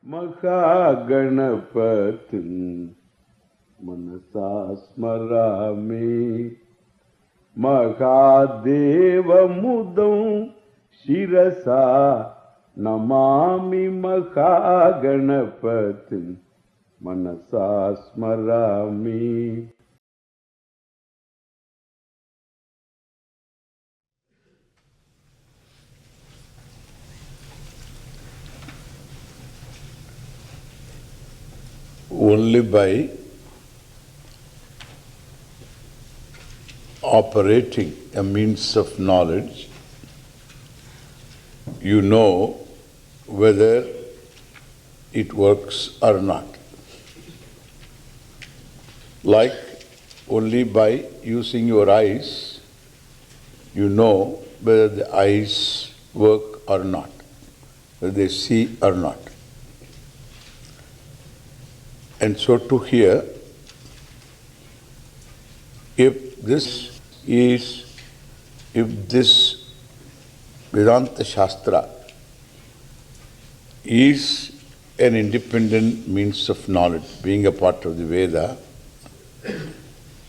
Mahaganapatin Manasa Smarami Mahadeva Mudam Shirasa Namami Mahaganapatin Manasa Smarami. Only by operating a means of knowledge, you know whether it works or not. Like only by using your eyes, you know whether the eyes work or not, whether they see or not. And so to here, if this Vedanta Shastra is an independent means of knowledge, being a part of the Veda,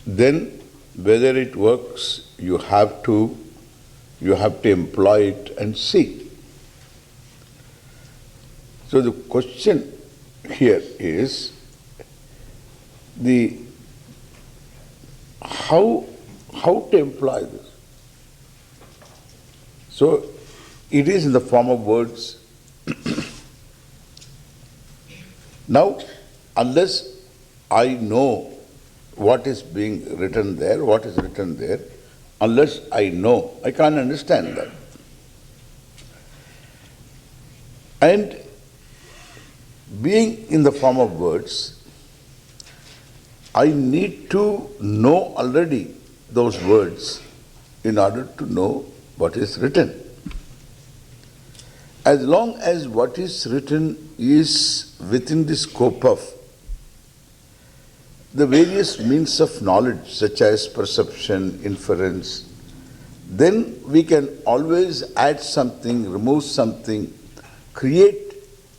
then whether it works, you have to employ it and see. So the question here is how to employ this. So it is in the form of words. Now, unless I know what is being written there, unless I know, I can't understand that. And being in the form of words, I need to know already those words in order to know what is written. As long as what is written is within the scope of the various means of knowledge, such as perception, inference, then we can always add something, remove something, create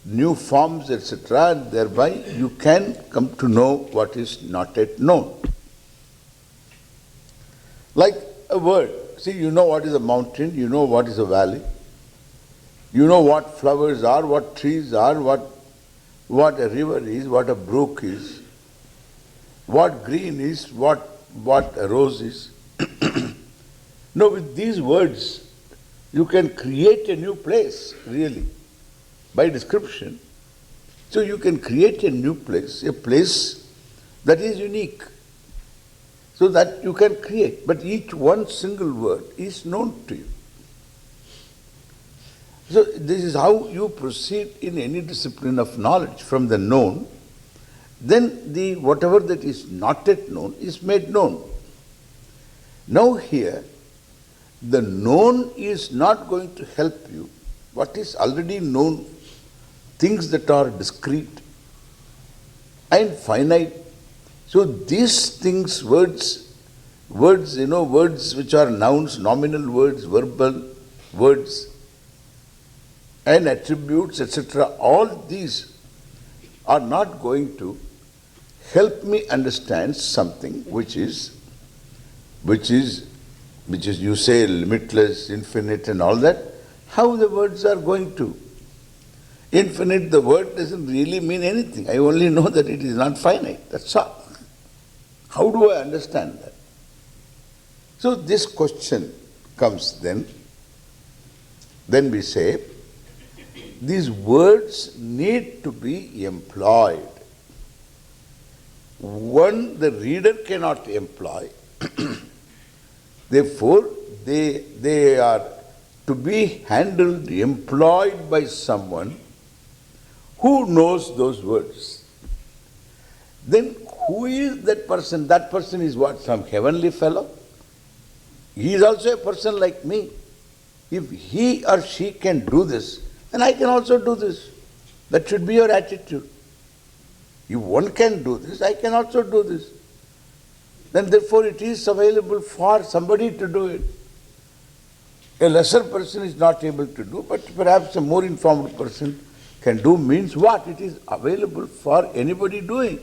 new forms, etc., and thereby you can come to know what is not yet known. Like a word. See, you know what is a mountain, you know what is a valley, you know what flowers are, what trees are, what a river is, what a brook is, what green is, what a rose is. No, with these words, you can create a new place, really. By description. So you can create a new place, a place that is unique. So that you can create. But each one single word is known to you. So this is how you proceed in any discipline of knowledge. From the known, then the whatever that is not yet known is made known. Now here, the known is not going to help you. What is already known, things that are discrete and finite. So these things, words which are nouns, nominal words, verbal words, and attributes, etc., all these are not going to help me understand something which is you say limitless, infinite and all that. How the words are going to? Infinite, the word doesn't really mean anything. I only know that it is not finite. That's all. How do I understand that? So this question comes then. Then we say, these words need to be employed. One, the reader cannot employ. Therefore, they are to be handled, employed by someone who knows those words. Then who is that person? That person is what? Some heavenly fellow? He is also a person like me. If he or she can do this, then I can also do this. That should be your attitude. If one can do this, I can also do this. Then therefore it is available for somebody to do it. A lesser person is not able to do, but perhaps a more informed person Can do means what? It is available for anybody doing.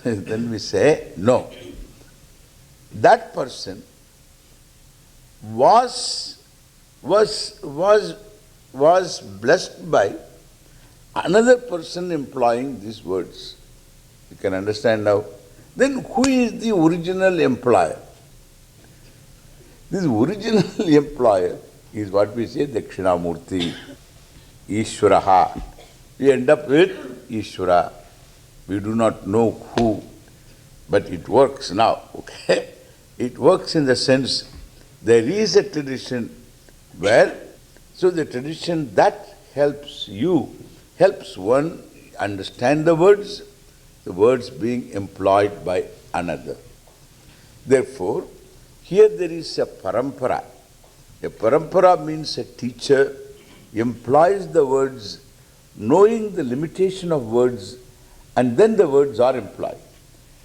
Then we say, no. That person was blessed by another person employing these words. You can understand now. Then who is the original employer? This original employer is what we say Dakshinamurti, Ishvaraha. We end up with Ishvara. We do not know who, but it works now. Okay? It works in the sense there is a tradition where, so the tradition that helps one understand the words being employed by another. Therefore, here there is a parampara. A parampara means a teacher employs the words, knowing the limitation of words, and then the words are employed.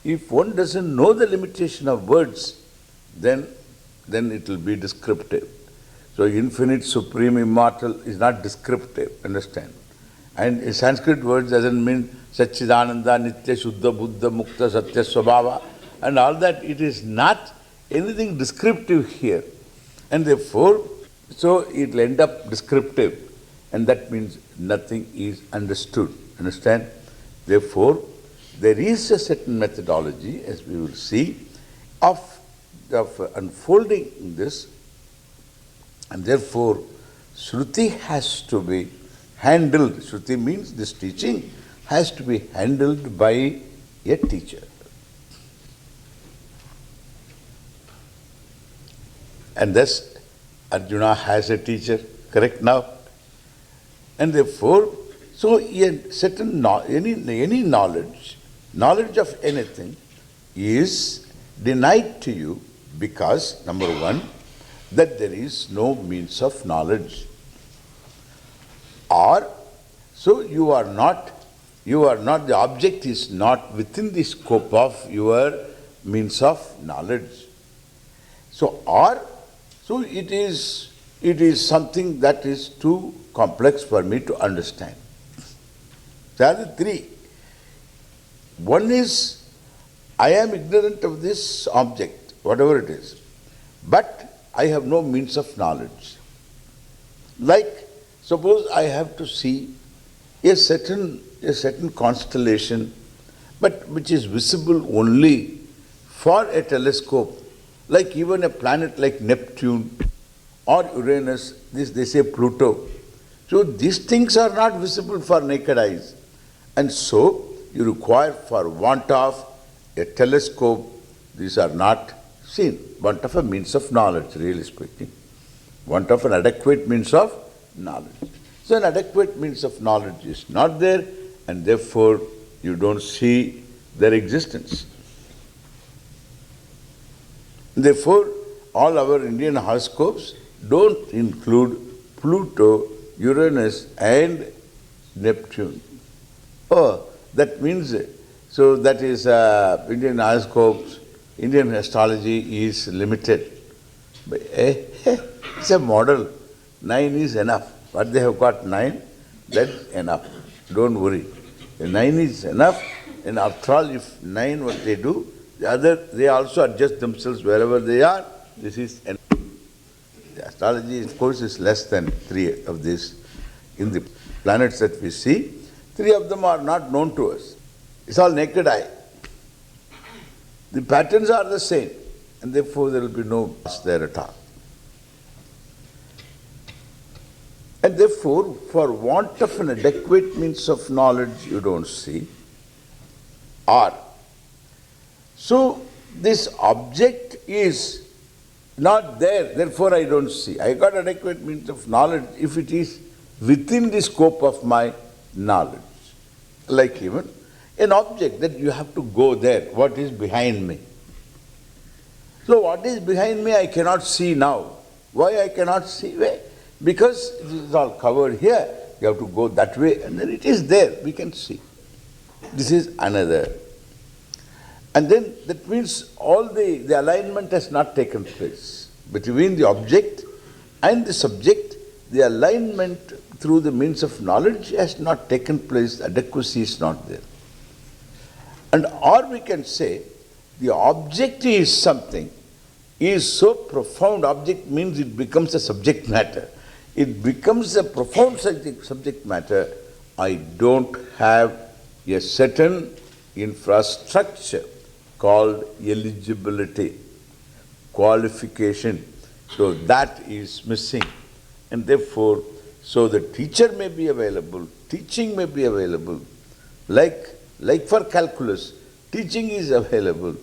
If one doesn't know the limitation of words, then it will be descriptive. So infinite, supreme, immortal is not descriptive, understand? And Sanskrit words doesn't mean Satchidananda, Nitya, Shuddha, Buddha, Mukta, Satya, Swabhava, and all that. It is not anything descriptive here. And therefore, so it will end up descriptive, and that means nothing is understood. Understand? Therefore, there is a certain methodology, as we will see, of unfolding this, and therefore, Shruti has to be handled. Shruti means this teaching has to be handled by a teacher. And thus, Arjuna has a teacher, correct now? And therefore, so a certain any knowledge of anything is denied to you because, number one, that there is no means of knowledge. Or, so you are not, the object is not within the scope of your means of knowledge. So it is something that is too complex for me to understand. There are three. One is, I am ignorant of this object, whatever it is, but I have no means of knowledge. Like, suppose I have to see a certain constellation, but which is visible only for a telescope, like even a planet like Neptune or Uranus, they say Pluto. So these things are not visible for naked eyes. And so you require, for want of a telescope, these are not seen. Want of a means of knowledge, really speaking. Want of an adequate means of knowledge. So an adequate means of knowledge is not there, and therefore you don't see their existence. Therefore, all our Indian horoscopes don't include Pluto, Uranus and Neptune. Oh, that means, so that is Indian horoscopes, Indian astrology is limited. But, it's a model. 9 is enough. What they have got 9, that's enough. Don't worry. The 9 is enough, and after all, if 9 what they do, they also adjust themselves wherever they are. This is enough. The astrology, of course, is less than 3 of these. In the planets that we see, 3 of them are not known to us. It's all naked eye. The patterns are the same, and therefore there will be no loss there at all. And therefore, for want of an adequate means of knowledge, you don't see. Or, so this object is not there, therefore I don't see. I got adequate means of knowledge if it is within the scope of my knowledge. Like even an object that you have to go there, what is behind me? So what is behind me I cannot see now. Why I cannot see? Why? Because it is all covered here. You have to go that way, and then it is there, we can see. This is another. And then that means all the alignment has not taken place. Between the object and the subject, the alignment through the means of knowledge has not taken place, adequacy is not there. And or we can say, the object is something, is so profound, object means it becomes a subject matter. It becomes a profound subject matter. I don't have a certain infrastructure called eligibility, qualification. So that is missing. And therefore, so the teacher may be available, teaching may be available, like for calculus, teaching is available.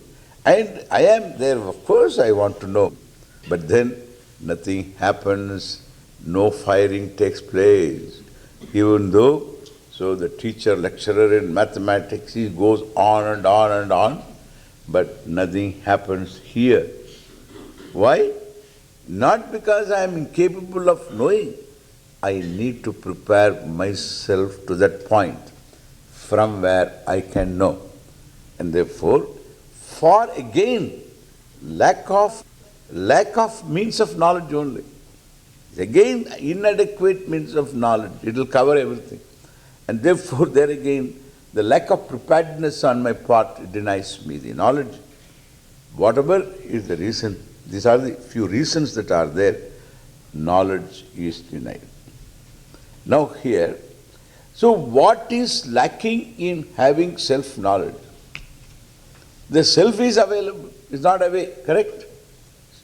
And I am there, of course I want to know. But then nothing happens, no firing takes place. Even though, so the teacher, lecturer in mathematics, he goes on and on and on, but nothing happens here. Why? Not because I am incapable of knowing. I need to prepare myself to that point from where I can know. And therefore, for again, lack of means of knowledge only. Again, inadequate means of knowledge. It will cover everything. And therefore, there again, the lack of preparedness on my part denies me the knowledge. Whatever is the reason, these are the few reasons that are there, knowledge is denied. Now here, so what is lacking in having self-knowledge? The self is available, is not away, correct?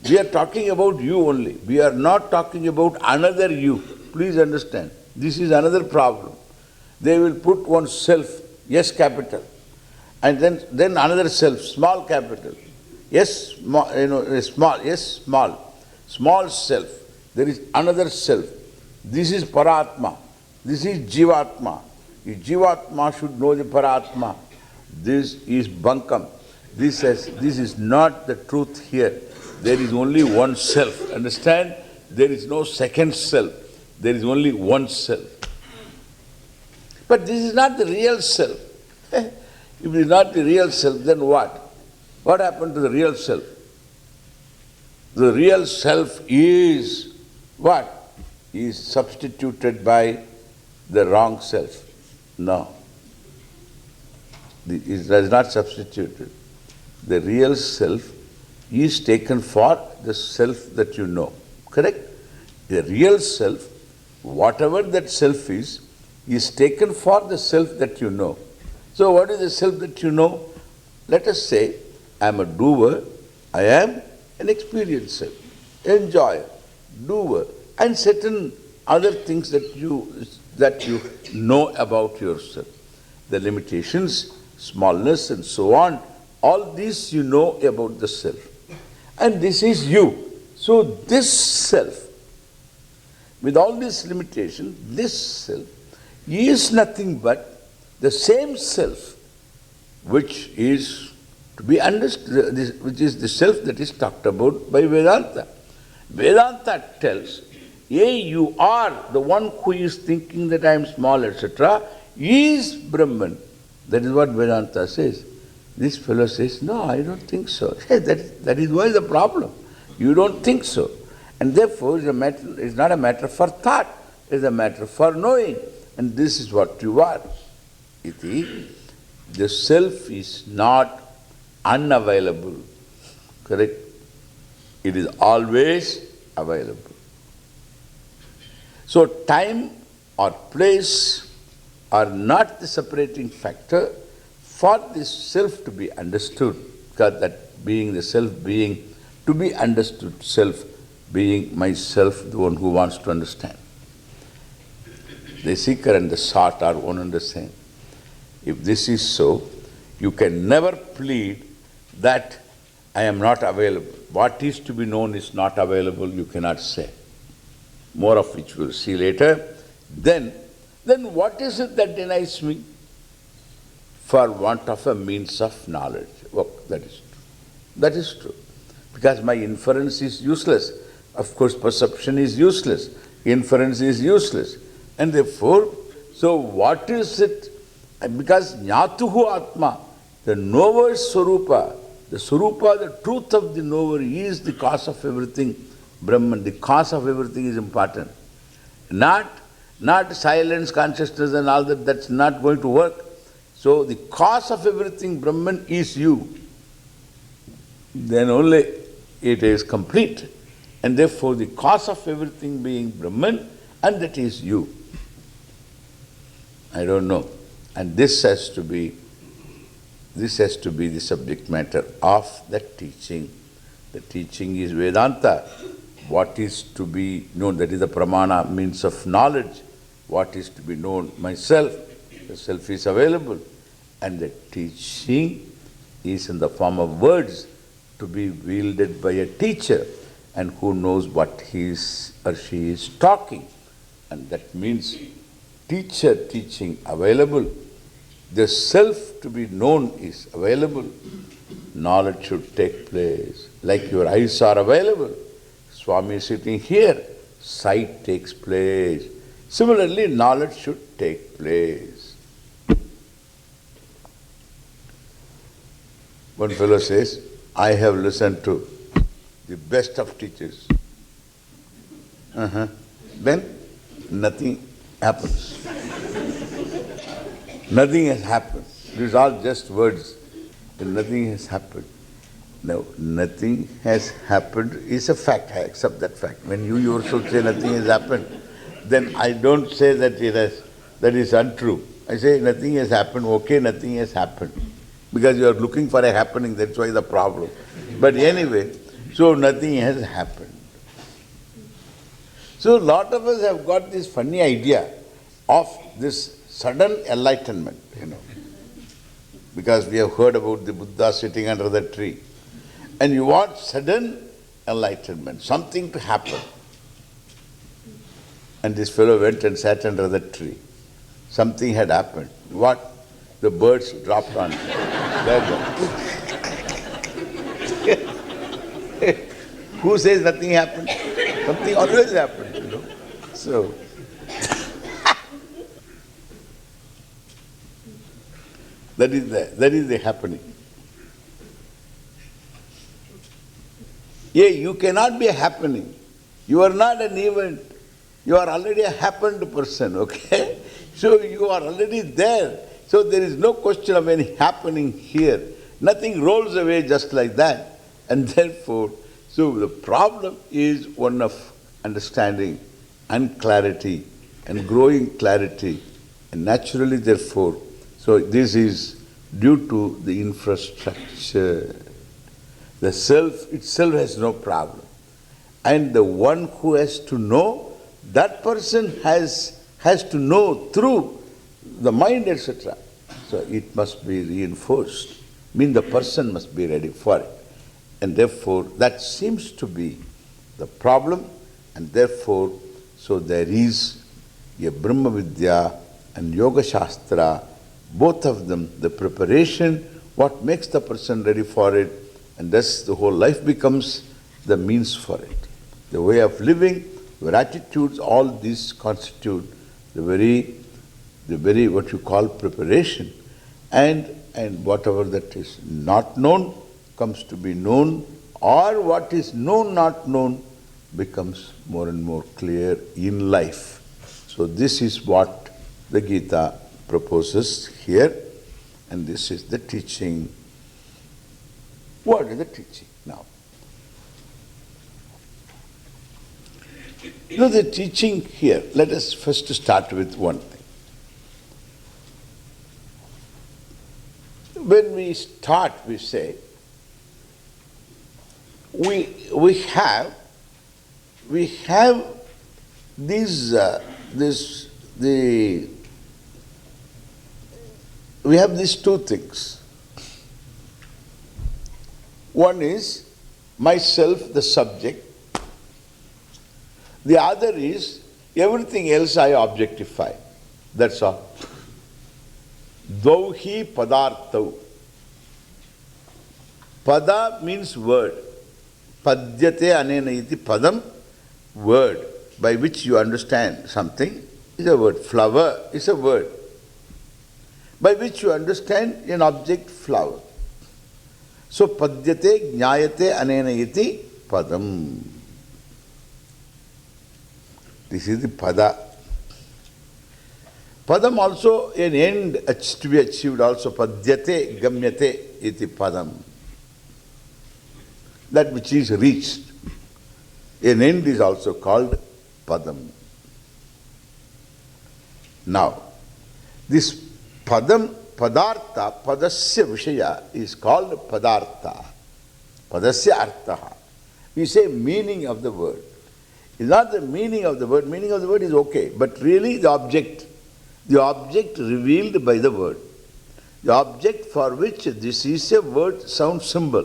We are talking about you only. We are not talking about another you. Please understand. This is another problem. They will put one self, S capital, and then another self, small capital. Yes, small self. There is another self. This is Paratma. This is Jivatma. The Jivatma should know the Paratma. This is Bankam. This is not the truth here. There is only one self. Understand? There is no second self. There is only one self. But this is not the real self. If it is not the real self, then what? What happened to the real self? The real self is what? Is substituted by the wrong self. No. It is not substituted. The real self is taken for the self that you know. Correct? The real self, whatever that self is taken for the self that you know. So what is the self that you know? Let us say, I am a doer, I am an experiencer, enjoyer, doer, and certain other things that you know about yourself. The limitations, smallness and so on, all these you know about the self. And this is you. So this self, with all these limitations, this self is nothing but the same self which is to be understood, which is the self that is talked about by Vedanta. Vedanta tells, hey, you are the one who is thinking that I am small, etc., is Brahman. That is what Vedanta says. This fellow says, no, I don't think so. Hey, that is why the problem. You don't think so. And therefore, it's not a matter for thought, it's a matter for knowing. And this is what you are. The self is not unavailable. Correct? It is always available. So time or place are not the separating factor for this self to be understood, because that being the self being to be understood, self being myself, the one who wants to understand. The seeker and the sought are one and the same. If this is so, you can never plead that I am not available. What is to be known is not available, you cannot say. More of which we'll see later. Then what is it that denies me? For want of a means of knowledge. Oh, that is true. That is true. Because my inference is useless. Of course, perception is useless. Inference is useless. And therefore, so what is it? Because jnatuhu atma, the knower's swarupa, the truth of the knower is the cause of everything. Brahman, the cause of everything is important. Not Not silence, consciousness and all that, that's not going to work. So the cause of everything, Brahman, is you. Then only it is complete. And therefore the cause of everything being Brahman, and that is you. I don't know. And this has to be the subject matter of the teaching. The teaching is Vedanta. What is to be known, that is the pramana, means of knowledge. What is to be known, myself. The self is available. And the teaching is in the form of words to be wielded by a teacher, and who knows what he is or she is talking. And that means teacher teaching available. The self to be known is available. Knowledge should take place. Like your eyes are available. Swami is sitting here. Sight takes place. Similarly, knowledge should take place. One fellow says, I have listened to the best of teachers. Then nothing happens. Nothing has happened. These are all just words. And nothing has happened. No, nothing has happened is a fact. I accept that fact. When you yourself say nothing has happened, then I don't say that that is untrue. I say nothing has happened, okay, nothing has happened. Because you are looking for a happening, that's why the problem. But anyway, so nothing has happened. So a lot of us have got this funny idea of this sudden enlightenment, because we have heard about the Buddha sitting under the tree. And you want sudden enlightenment, something to happen. And this fellow went and sat under the tree. Something had happened. What? The birds dropped on him. Who says nothing happened? Something always happened, So, that is the happening. Yeah, you cannot be a happening. You are not an event. You are already a happened person, okay? So you are already there. So there is no question of any happening here. Nothing rolls away just like that. And therefore, so the problem is one of understanding and clarity and growing clarity. And naturally, therefore, so this is due to the infrastructure. The self itself has no problem. And the one who has to know, that person has to know through the mind, etc. So it must be reinforced. The person must be ready for it. And therefore, that seems to be the problem. And therefore, so there is a Brahma Vidya and Yoga Shastra, both of them, the preparation, what makes the person ready for it, and thus the whole life becomes the means for it. The way of living, your attitudes, all these constitute the very what you call preparation. And whatever that is not known comes to be known, or what is known, not known, becomes more and more clear in life. So this is what the Gita proposes here, and this is the teaching. What is the teaching now? The teaching here, let us first start with one thing. When we start, we say, we have these we have these two things. One is myself, the subject. The other is everything else I objectify. That's all. Dauhi padartau. Pada means word. Padyate anena iti padam, word, by which you understand something, is a word. Flower is a word, by which you understand an object, flower. So padyate jnayate anena iti padam. This is the pada. Padam also an end to be achieved also. Padyate gamyate iti padam. That which is reached. An end is also called padam. Now, this padam, padartha, padasya vishaya is called padartha. Padasya artha. We say meaning of the word. It's not the meaning of the word. Meaning of the word is okay. But really the object revealed by the word. The object for which this is a word sound symbol.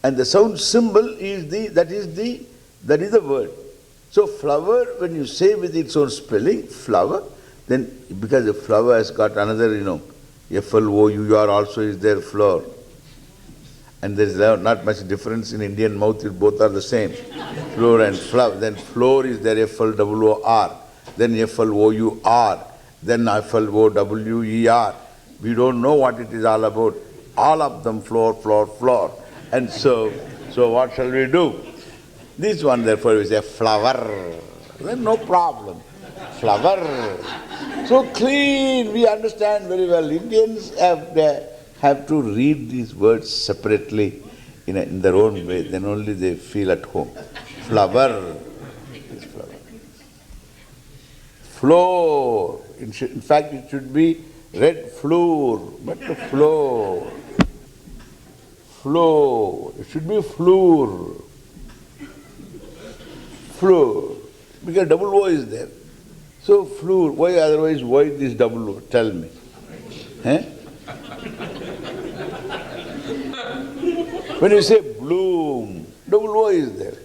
And the sound symbol is that is the word. So flower, when you say with its own spelling, flower, then because the flower has got another, F-L-O-U-R also is there, flower. And there is not much difference in Indian mouth, both are the same. Floor and flower. Then floor is there, F-L-O-O-R. Then F-L-O-U-R. Then F-L-O-W-E-R. We don't know what it is all about. All of them floor, floor, floor. And so what shall we do? This one therefore is a flower. Then no problem. Flower. So clean, we understand very well. Indians have to read these words separately in their own way. Then only they feel at home. Flower. Floor. In fact, it should be red floor, but the floor. Floor. It should be floor. Floor. Because double O is there. So floor. Why otherwise? Why this double O? Tell me. When you say bloom, double O is there.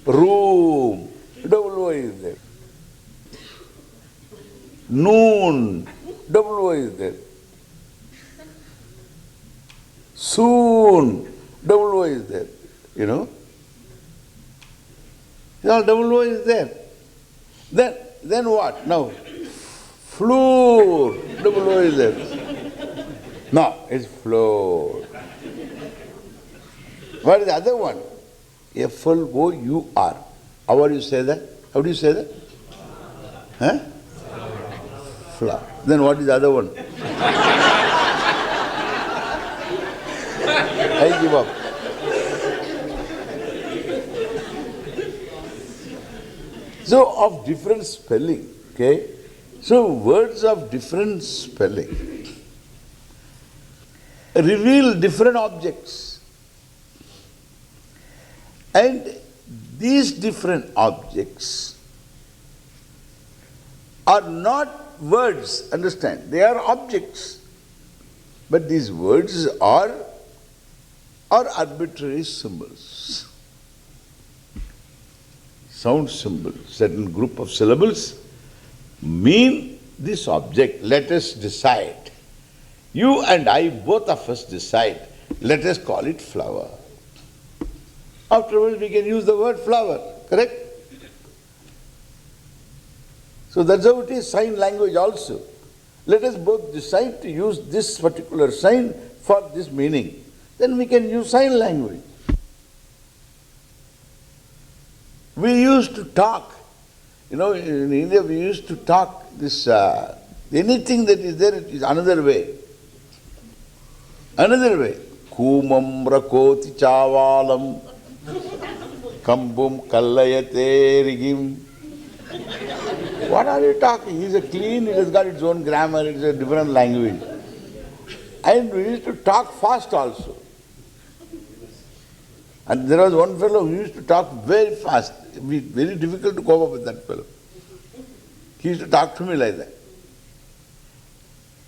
Room, double O is there. Noon, double O is there. Soon, double O is there. All double O is there. Then what? Now, floor, double O is there. No, it's floor. What is the other one? F-L-O-U-R. How do you say that? How do you say that? Flower. Then what is the other one? I give up. So of different spelling, okay? So words of different spelling reveal different objects. And these different objects are not words, understand? They are objects. But these words are arbitrary symbols. Sound symbol, certain group of syllables mean this object. Let us decide. You and I, both of us decide. Let us call it flower. Afterwards we can use the word flower, correct? So that's how it is, sign language also. Let us both decide to use this particular sign for this meaning. Then we can use sign language. We used to talk, in India we used to talk this, anything that is there is another way. Another way. Kumam rakoti chavalam kambum kallayate rigim. What are you talking? It is clean, it has got its own grammar, it is a different language. And we used to talk fast also. And there was one fellow who used to talk very fast. It was very difficult to cope up with that fellow. He used to talk to me like that.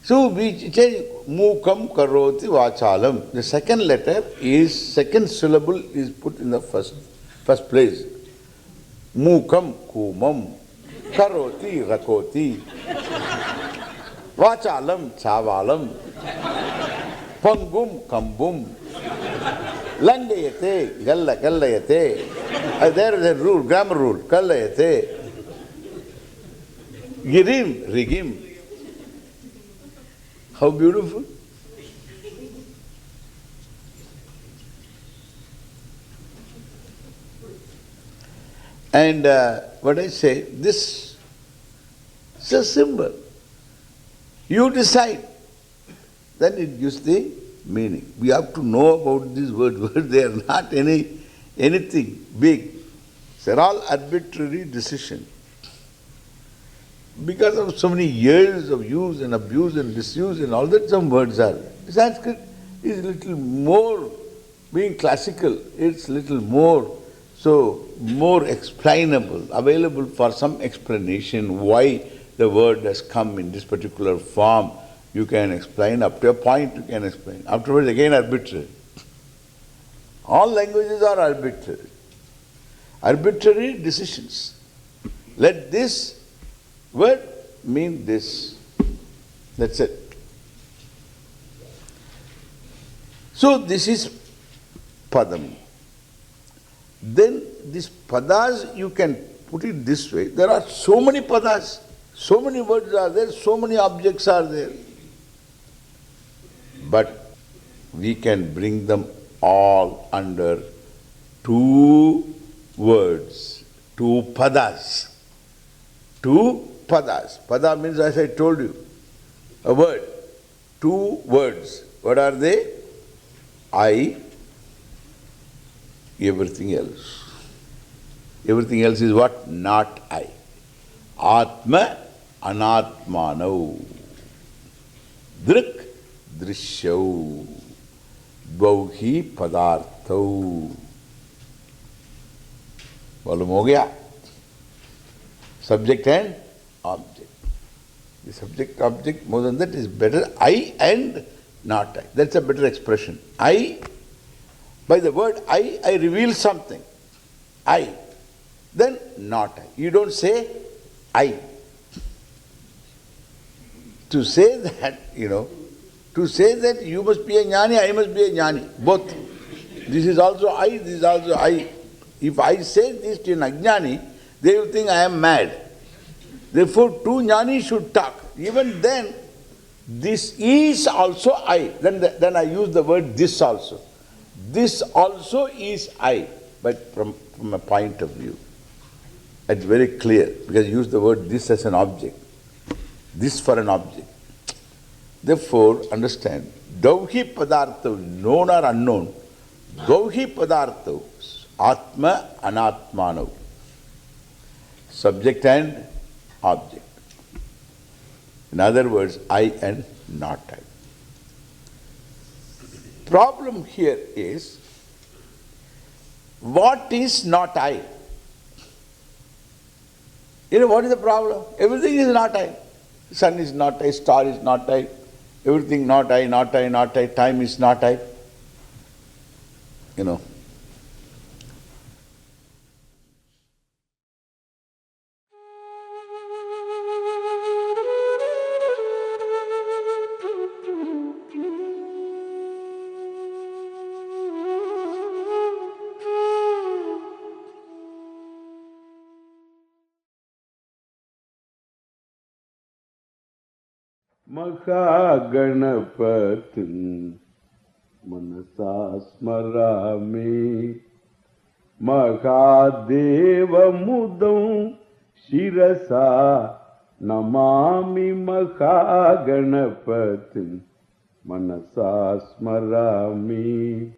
So we say mukam karoti vachalam. The second letter is, second syllable is put in the first place. Mukam kumam karoti rakoti vachalam chavalam pangum kambum langayate gallayate. There is a rule, grammar rule. Kallayate girim rigim. How beautiful. And what I say, this is a symbol. You decide. Then it gives the meaning. We have to know about these words. They are not anything big. They're all arbitrary decisions. Because of so many years of use and abuse and disuse and all that, some words are. Sanskrit is a little more, being classical, it's little more, so more explainable, available for some explanation why the word has come in this particular form. You can explain, up to a point you can explain. Afterwards again arbitrary. All languages are arbitrary. Arbitrary decisions. Let this word mean this. That's it. So this is padam. Then these padas, you can put it this way. There are so many padas, so many words are there, so many objects are there. But we can bring them all under two words, two padas. Two padas. Pada means, as I told you, a word. Two words. What are they? I, everything else. Everything else is what? Not I. Atma anatmano. Drik drishyau. Dvauhi padarthau. Malum ho gaya? Subject and object. The subject object, more than that, is better. I and not I. That's a better expression. I, by the word I reveal something. I. Then not I. You don't say I. To say that, to say that you must be a jnani, I must be a jnani. Both. This is also I, this is also I. If I say this to an ajnani, they will think I am mad. Therefore, two jnanis should talk. Even then, this is also I. Then I use the word this also. This also is I, but from a point of view. It's very clear, because you use the word this as an object. This for an object. Therefore, understand, Dauhi padartha, known or unknown, Dauhi padartha, Atma anatmanav. Subject and object. In other words, I and not I. Problem here is, what is not I? What is the problem? Everything is not I. Sun is not I, star is not I, everything not I, not I, not I, time is not I. Mahaganapatin manasa smarami Mahadeva mudam shirasa namami Mahaganapatin manasa smarami.